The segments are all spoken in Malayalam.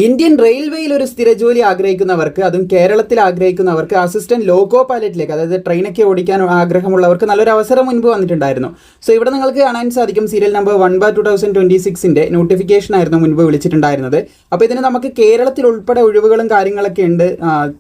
ഇന്ത്യൻ റെയിൽവേയിൽ ഒരു സ്ഥിര ജോലി ആഗ്രഹിക്കുന്നവർക്ക്, അതും കേരളത്തിൽ ആഗ്രഹിക്കുന്നവർക്ക്, അസിസ്റ്റന്റ് ലോക്കോ പൈലറ്റിലേക്ക്, അതായത് ട്രെയിനൊക്കെ ഓടിക്കാൻ ആഗ്രഹമുള്ളവർക്ക് നല്ലൊരു അവസരം മുൻപ് വന്നിട്ടുണ്ടായിരുന്നു. സോ ഇവിടെ നിങ്ങൾക്ക് കാണാൻ സാധിക്കും സീരിയൽ നമ്പർ 1/2026 നോട്ടിഫിക്കേഷൻ ആയിരുന്നു മുൻപ് വിളിച്ചിട്ടുണ്ടായിരുന്നത്. അപ്പോൾ ഇതിന് നമുക്ക് കേരളത്തിൽ ഉൾപ്പെടെ ഒഴിവുകളും കാര്യങ്ങളൊക്കെ ഉണ്ട്.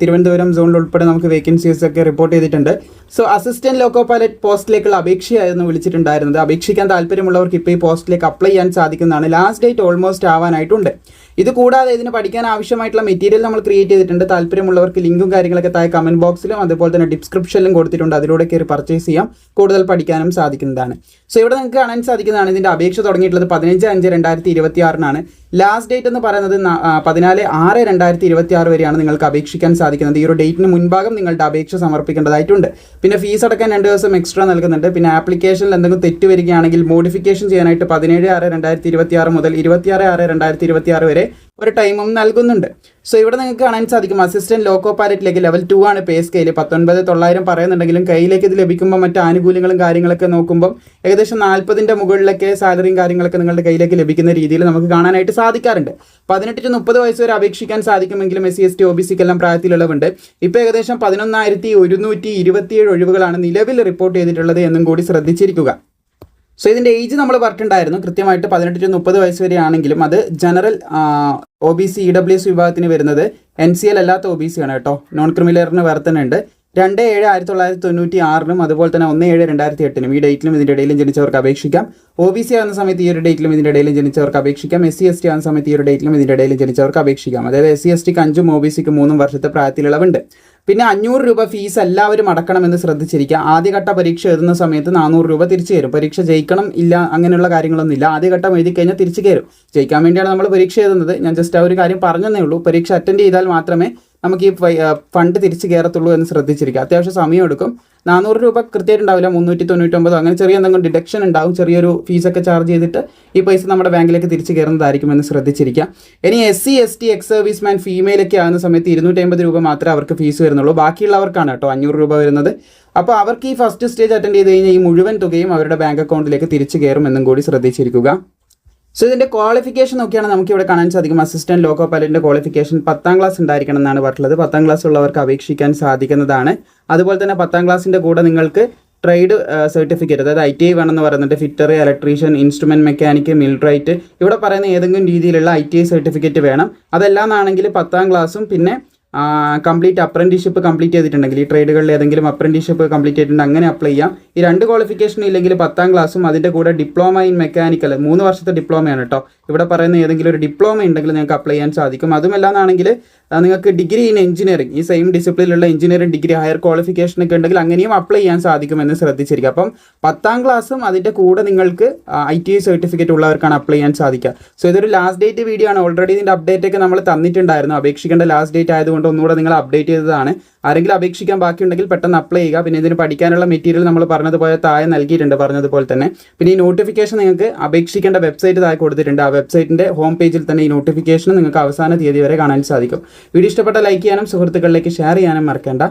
തിരുവനന്തപുരം സോണിൽ ഉൾപ്പെടെ നമുക്ക് വേക്കൻസീസ് ഒക്കെ റിപ്പോർട്ട് ചെയ്തിട്ടുണ്ട്. സോ അസിസ്റ്റന്റ് ലോക്കോ പൈലറ്റ് പോസ്റ്റിലേക്കുള്ള അപേക്ഷയായിരുന്നു വിളിച്ചിട്ടുണ്ടായിരുന്നത്. അപേക്ഷിക്കാൻ താല്പര്യമുള്ളവർക്ക് ഇപ്പോൾ ഈ പോസ്റ്റിലേക്ക് അപ്ലൈ ചെയ്യാൻ സാധിക്കുന്നതാണ്. ലാസ്റ്റ് ഡേറ്റ് ഓൾമോസ്റ്റ് ആവാനായിട്ടുണ്ട്. ഇത് കൂടാതെ ഇതിന് പഠിക്കാൻ ആവശ്യമായിട്ടുള്ള മെറ്റീരിയൽ നമ്മൾ ക്രിയേറ്റ് ചെയ്തിട്ടുണ്ട്. താല്പര്യമുള്ളവർക്ക് ലിങ്കും കാര്യങ്ങളൊക്കെ താഴെ കമന്റ് ബോക്സിലും അതുപോലെ തന്നെ ഡിസ്ക്രിപ്ഷനിലും കൊടുത്തിട്ടുണ്ട്. അതിലൂടെ കയറി പർച്ചേസ് ചെയ്യാം, കൂടുതൽ പഠിക്കാനും സാധിക്കുന്നതാണ്. സോ ഇവിടെ നിങ്ങൾക്ക് കാണാൻ സാധിക്കുന്നതാണ് ഇതിൻ്റെ അപേക്ഷ തുടങ്ങിയിട്ടുള്ളത് 15/5/2026 ലാസ്റ്റ് ഡേറ്റ് എന്ന് പറയുന്നത് 14/6/2026 വരെയാണ് നിങ്ങൾക്ക് അപേക്ഷിക്കാൻ സാധിക്കുന്നത്. ഈ ഒരു ഡേറ്റിന് മുൻപാകം നിങ്ങളുടെ അപേക്ഷ സമർപ്പിക്കേണ്ടതായിട്ടുണ്ട്. പിന്നെ ഫീസ് അടക്കാൻ 2 ദിവസം എക്സ്ട്രാ നൽകുന്നുണ്ട്. പിന്നെ ആപ്ലിക്കേഷനിൽ എന്തെങ്കിലും തെറ്റ് വരികയാണെങ്കിൽ മോഡിഫിക്കേഷൻ ചെയ്യാനായിട്ട് 17/6/2026 മുതൽ 26/6/2026 വരെ ഒരു ടൈമും നൽകുന്നുണ്ട്. സോ ഇവിടെ നിങ്ങൾക്ക് കാണാൻ സാധിക്കും അസിസ്റ്റന്റ് ലോക്കോ പൈലറ്റിലേക്ക് ലെവൽ 2 ആണ് പേ സ്കെയിൽ. 19,900 പറയുന്നുണ്ടെങ്കിലും കയ്യിലേക്ക് ഇത് ലഭിക്കുമ്പോൾ മറ്റ് ആനുകൂല്യങ്ങളും കാര്യങ്ങളൊക്കെ നോക്കുമ്പോൾ ഏകദേശം 40ന്റെ മുകളിലൊക്കെ സാലറിയും കാര്യങ്ങളൊക്കെ നിങ്ങളുടെ കയ്യിലേക്ക് ലഭിക്കുന്ന രീതിയിൽ നമുക്ക് കാണാനായിട്ട് സാധിക്കാറുണ്ട്. 18 to 30 വയസ്സ് വരെ അപേക്ഷിക്കാൻ സാധിക്കുമെങ്കിലും SC ST OBC എല്ലാം പ്രായത്തിലുള്ളവുണ്ട്. ഇപ്പോൾ ഏകദേശം 11,127 ഒഴിവുകളാണ് നിലവിൽ റിപ്പോർട്ട് ചെയ്തിട്ടുള്ളത് എന്നും കൂടി ശ്രദ്ധിച്ചിരിക്കുക. സോ ഇതിൻ്റെ ഏജ് നമ്മൾ പറഞ്ഞിട്ടുണ്ടായിരുന്നു കൃത്യമായിട്ട് 18 to 30 വയസ്സ് വരെ ആണെങ്കിലും അത് ജനറൽ OBC EWS വിഭാഗത്തിന് വരുന്നത്. NCL അല്ലാത്ത OBC ആണ് കേട്ടോ. നോൺ ക്രിമിനലിന് വേറെ തന്നെ ഉണ്ട്. 2/7/1996 അതുപോലെ തന്നെ 1/7/2008 ഈ ഡേറ്റിലും ഇതിൻ്റെ ഇടയിലും ജനിച്ചവർക്ക് അപേക്ഷിക്കാം. OBC ആകുന്ന സമയത്ത് ഈ ഒരു ഡേറ്റിലും ഇതിൻ്റെ ഇടയിലും ജനിച്ചവർക്ക് അപേക്ഷിക്കാം. SC ST ആകുന്ന സമയത്ത് ഈ ഒരു ഡേറ്റിലും ഇതിൻ്റെ ഇടയിലും ജനിച്ചവർക്ക് അപേക്ഷിക്കാം. അതായത് SC STക്ക് 5 OBCക്ക് 3 വർഷത്തെ പ്രായത്തിലുള്ളവുണ്ട്. പിന്നെ 500 രൂപ ഫീസ് എല്ലാവരും അടക്കണമെന്ന് ശ്രദ്ധിച്ചിരിക്കുക. ആദ്യഘട്ട പരീക്ഷ എഴുതുന്ന സമയത്ത് 400 രൂപ തിരിച്ചു കയറും. പരീക്ഷ ജയിക്കണം ഇല്ല അങ്ങനെയുള്ള കാര്യങ്ങളൊന്നുമില്ല. ആദ്യഘട്ടം എഴുതി കഴിഞ്ഞാൽ തിരിച്ചു കയറും. ജയിക്കാൻ വേണ്ടിയാണ് നമ്മൾ പരീക്ഷ എഴുതുന്നത്. ഞാൻ ജസ്റ്റ് ആ ഒരു കാര്യം പറഞ്ഞതേ ഉള്ളൂ. പരീക്ഷ അറ്റൻഡ് ചെയ്താൽ മാത്രമേ നമുക്ക് ഈ ഫണ്ട് തിരിച്ചു കയറത്തുള്ളൂ എന്ന് ശ്രദ്ധിച്ചിരിക്കുക. അത്യാവശ്യം സമയം എടുക്കും. 400 രൂപ കൃത്യമായിട്ടുണ്ടാവില്ല, 399 അങ്ങനെ ചെറിയ എന്തെങ്കിലും ഡിഡക്ഷൻ ഉണ്ടാവും. ചെറിയൊരു ഫീസൊക്കെ ചാർജ് ചെയ്തിട്ട് ഈ പൈസ നമ്മുടെ ബാങ്കിലേക്ക് തിരിച്ചു കയറുന്നതായിരിക്കുമെന്ന് ശ്രദ്ധിച്ചിരിക്കുക. ഇനി SC ST എക്സ് സർവീസ്മാൻ ഫീമെയിലൊക്കെ ആകുന്ന സമയത്ത് 250 രൂപ മാത്രമേ അവർക്ക് ഫീസ് വരുന്നുള്ളൂ. ബാക്കിയുള്ളവർക്കാണ് കേട്ടോ 500 രൂപ വരുന്നത്. അപ്പോൾ അവർക്ക് ഈ ഫസ്റ്റ് സ്റ്റേജ് അറ്റൻഡ് ചെയ്ത് കഴിഞ്ഞാൽ ഈ മുഴുവൻ തുകയും അവരുടെ ബാങ്ക് അക്കൗണ്ടിലേക്ക് തിരിച്ചു കയറും എന്നും കൂടി ശ്രദ്ധിച്ചിരിക്കുക. സോ ഇതിൻ്റെ ക്വാളിഫിക്കേഷൻ നോക്കിയാണ് നമുക്ക് ഇവിടെ കാണാൻ സാധിക്കും. അസിസ്റ്റന്റ് ലോക്കോ പൈലറ്റിൻ്റെ ക്വാളിഫിക്കേഷൻ 10ാം ക്ലാസ് ഉണ്ടായിരിക്കണം എന്നാണ് പറഞ്ഞിട്ടുള്ളത്. 10ാം ക്ലാസ് ഉള്ളവർക്ക് അപേക്ഷിക്കാൻ സാധിക്കുന്നതാണ്. അതുപോലെ തന്നെ 10ാം ക്ലാസ്സിൻ്റെ കൂടെ നിങ്ങൾക്ക് ട്രേഡ് സർട്ടിഫിക്കറ്റ്, അതായത് ITI വേണമെന്ന് പറയുന്നുണ്ട്. ഫിറ്റർ, ഇലക്ട്രീഷ്യൻ, ഇൻസ്ട്രുമെൻറ്റ് മെക്കാനിക്ക്, മിൽട്രൈറ്റ്, ഇവിടെ പറയുന്ന ഏതെങ്കിലും രീതിയിലുള്ള ITI സർട്ടിഫിക്കറ്റ് വേണം. അതെല്ലാമാണെങ്കിൽ 10ാം ക്ലാസ്സും പിന്നെ കംപ്ലീറ്റ് അപ്രൻറ്റീഷിപ്പ് കംപ്ലീറ്റ് ചെയ്തിട്ടുണ്ടെങ്കിൽ ഈ ട്രേഡുകളിൽ ഏതെങ്കിലും അപ്രൻറ്റീഷിപ്പ് കംപ്ലീറ്റ് ചെയ്തിട്ടുണ്ടെങ്കിൽ അങ്ങനെ അപ്ലൈ ചെയ്യാം. ഈ 2 ക്വാളിഫിക്കേഷനും ഇല്ലെങ്കിൽ 10ാം ക്ലാസ്സും അതിൻ്റെ കൂടെ ഡിപ്ലോമ ഇൻ മെക്കാനിക്കൽ 3 വർഷത്തെ ഡിപ്ലോമയാണ് കേട്ടോ. ഇവിടെ പറയുന്ന ഏതെങ്കിലും ഒരു ഡിപ്ലോമ ഉണ്ടെങ്കിൽ നിങ്ങൾക്ക് അപ്ലൈ ചെയ്യാൻ സാധിക്കും. അതുമല്ലാന്നാണെങ്കിൽ നിങ്ങൾക്ക് ഡിഗ്രി ഇൻ എഞ്ചിനീയറിംഗ്, ഈ സെയിം ഡിസിപ്ലിനിലുള്ള എഞ്ചിനീയറിംഗ് ഡിഗ്രി ഹയർ ക്വാളിഫിക്കേഷൻ ഒക്കെ ഉണ്ടെങ്കിൽ അങ്ങനെയും അപ്ലൈ ചെയ്യാൻ സാധിക്കുമെന്ന് ശ്രദ്ധിച്ചിരിക്കുക. അപ്പം 10ാം ക്ലാസ്സും അതിൻ്റെ കൂടെ നിങ്ങൾക്ക് ITI സർട്ടിഫിക്കറ്റ് ഉള്ളവർക്കാണ് അപ്ലൈ ചെയ്യാൻ സാധിക്കുക. സോ ഇതൊരു ലാസ്റ്റ് ഡേറ്റ് വീഡിയോ ആണ്. ഓൾറെഡി ഇതിൻ്റെ അപ്ഡേറ്റ് ഒക്കെ നമ്മൾ തന്നിട്ടുണ്ടായിരുന്നു. അപേക്ഷിക്കേണ്ട ലാസ്റ്റ് ഡേറ്റ് ആയതുകൊണ്ട് ഒന്നുകൂടെ നിങ്ങൾ അപ്ഡേറ്റ് ചെയ്തതാണ്. ആരെങ്കിലും അപേക്ഷിക്കാൻ ബാക്കിയുണ്ടെങ്കിൽ പെട്ടെന്ന് അപ്ലൈ ചെയ്യുക. പിന്നെ ഇതിന് പഠിക്കാനുള്ള മെറ്റീരിയൽ നമ്മൾ പറഞ്ഞതുപോലെ താഴെ നൽകിയിട്ടുണ്ട്, പറഞ്ഞതുപോലെ തന്നെ. പിന്നെ ഈ നോട്ടിഫിക്കേഷൻ നിങ്ങൾക്ക് അപേക്ഷിക്കേണ്ട വെബ്സൈറ്റ് താഴെ കൊടുത്തിട്ടുണ്ട്. ആ വെബ്സൈറ്റിൻ്റെ ഹോം പേജിൽ തന്നെ ഈ നോട്ടിഫിക്കേഷൻ നിങ്ങൾക്ക് അവസാന തീയതി വരെ കാണാൻ സാധിക്കും. വീഡിയോ ഇഷ്ടപ്പെട്ട ലൈക്ക് ചെയ്യാനും സുഹൃത്തുക്കളിലേക്ക് ഷെയർ ചെയ്യാനും മറക്കേണ്ട.